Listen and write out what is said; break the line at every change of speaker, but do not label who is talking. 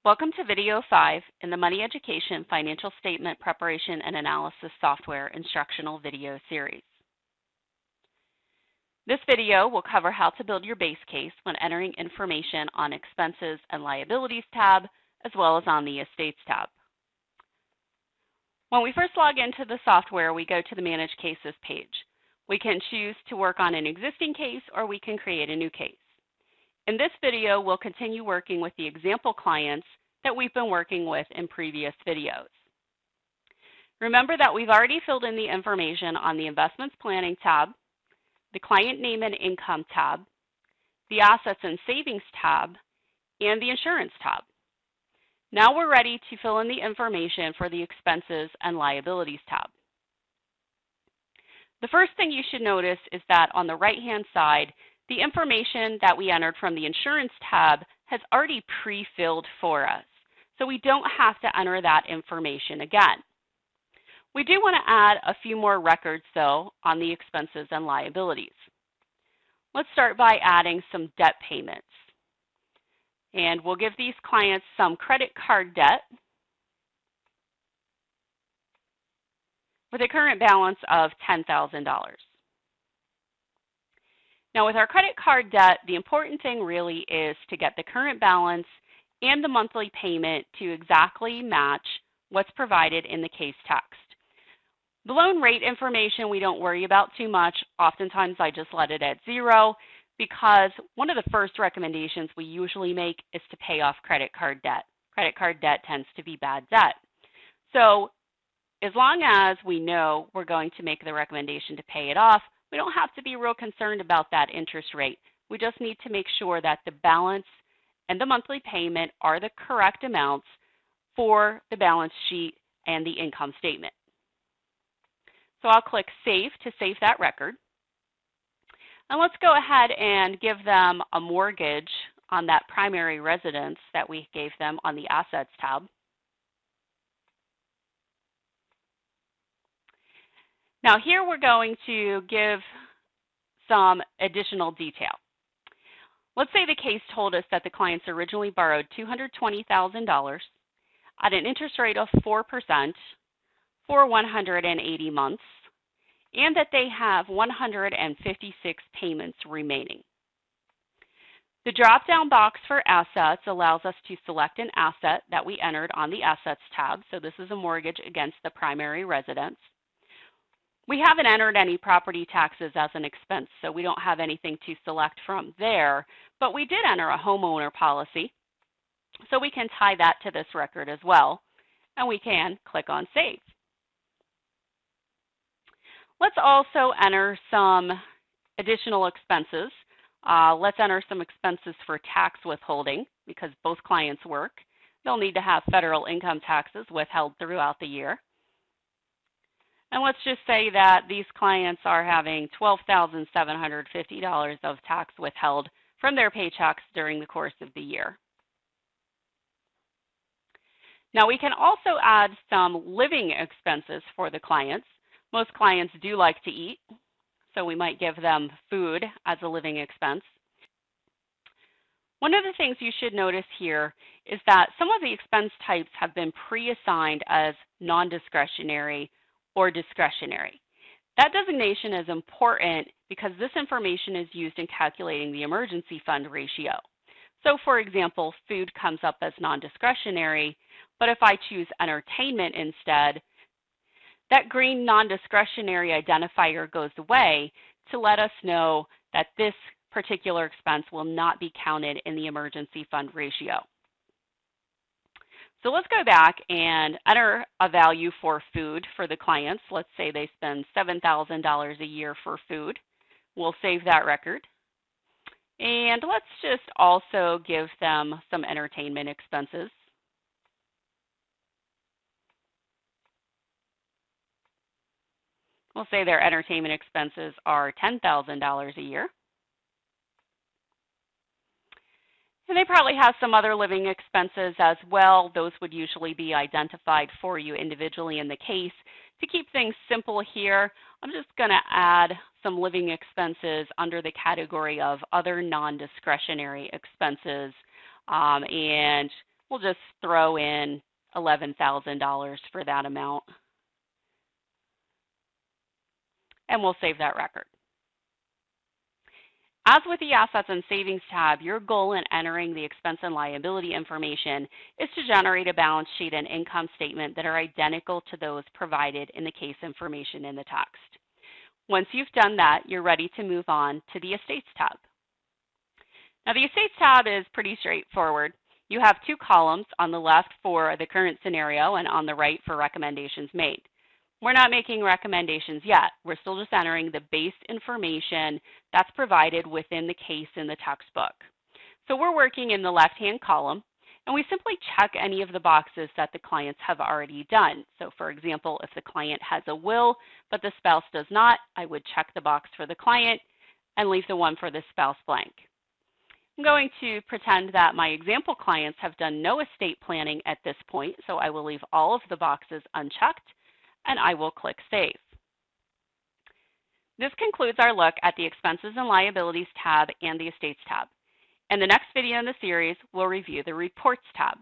Welcome to Video 5 in the Money Education Financial Statement Preparation and Analysis Software Instructional Video Series. This video will cover how to build your base case when entering information on Expenses and Liabilities tab, as well as on the Estates tab. When we first log into the software, we go to the Manage Cases page. We can choose to work on an existing case or we can create a new case. In this video, we'll continue working with the example clients that we've been working with in previous videos. Remember that we've already filled in the information on the Investments Planning tab, the Client Name and Income tab, the Assets and Savings tab, and the Insurance tab. Now we're ready to fill in the information for the Expenses and Liabilities tab. The first thing you should notice is that on the right-hand side, the information that we entered from the Insurance tab has already pre-filled for us, so we don't have to enter that information again. We do want to add a few more records, though, on the Expenses and Liabilities. Let's start by adding some debt payments. And we'll give these clients some credit card debt with a current balance of $10,000. Now with our credit card debt, the important thing really is to get the current balance and the monthly payment to exactly match what's provided in the case text. The loan rate information we don't worry about too much. Oftentimes I just let it at 0 because one of the first recommendations we usually make is to pay off credit card debt. Credit card debt tends to be bad debt. So as long as we know we're going to make the recommendation to pay it off, we don't have to be real concerned about that interest rate. We just need to make sure that the balance and the monthly payment are the correct amounts for the balance sheet and the income statement. So I'll click Save to save that record. And let's go ahead and give them a mortgage on that primary residence that we gave them on the Assets tab. Now here we're going to give some additional detail. Let's say the case told us that the clients originally borrowed $220,000 at an interest rate of 4% for 180 months, and that they have 156 payments remaining. The drop-down box for assets allows us to select an asset that we entered on the Assets tab. So this is a mortgage against the primary residence. We haven't entered any property taxes as an expense, so we don't have anything to select from there, but we did enter a homeowner policy, so we can tie that to this record as well, and we can click on Save. Let's also enter some additional expenses. Let's enter some expenses for tax withholding because both clients work. They'll need to have federal income taxes withheld throughout the year. And let's just say that these clients are having $12,750 of tax withheld from their paychecks during the course of the year. Now we can also add some living expenses for the clients. Most clients do like to eat, so we might give them food as a living expense. One of the things you should notice here is that some of the expense types have been pre-assigned as non-discretionary or discretionary. That designation is important because this information is used in calculating the emergency fund ratio. So for example, food comes up as non-discretionary, but if I choose entertainment instead, that green non-discretionary identifier goes away to let us know that this particular expense will not be counted in the emergency fund ratio. So let's go back and enter a value for food for the clients. Let's say they spend $7,000 a year for food. We'll save that record. And let's just also give them some entertainment expenses. We'll say their entertainment expenses are $10,000 a year. And they probably have some other living expenses as well. Those would usually be identified for you individually in the case. To keep things simple here, I'm just going to add some living expenses under the category of other non-discretionary expenses. And We'll just throw in $11,000 for that amount, and we'll save that record. As with the Assets and Savings tab, your goal in entering the expense and liability information is to generate a balance sheet and income statement that are identical to those provided in the case information in the text. Once you've done that, you're ready to move on to the Estates tab. Now, the Estates tab is pretty straightforward. You have two columns, on the left for the current scenario and on the right for recommendations made. We're not making recommendations yet. We're still just entering the base information that's provided within the case in the textbook. So we're working in the left-hand column, and we simply check any of the boxes that the clients have already done. So for example, if the client has a will, but the spouse does not, I would check the box for the client and leave the one for the spouse blank. I'm going to pretend that my example clients have done no estate planning at this point, so I will leave all of the boxes unchecked, and I will click Save. This concludes our look at the Expenses and Liabilities tab and the Estates tab. In the next video in the series, we'll review the Reports tab.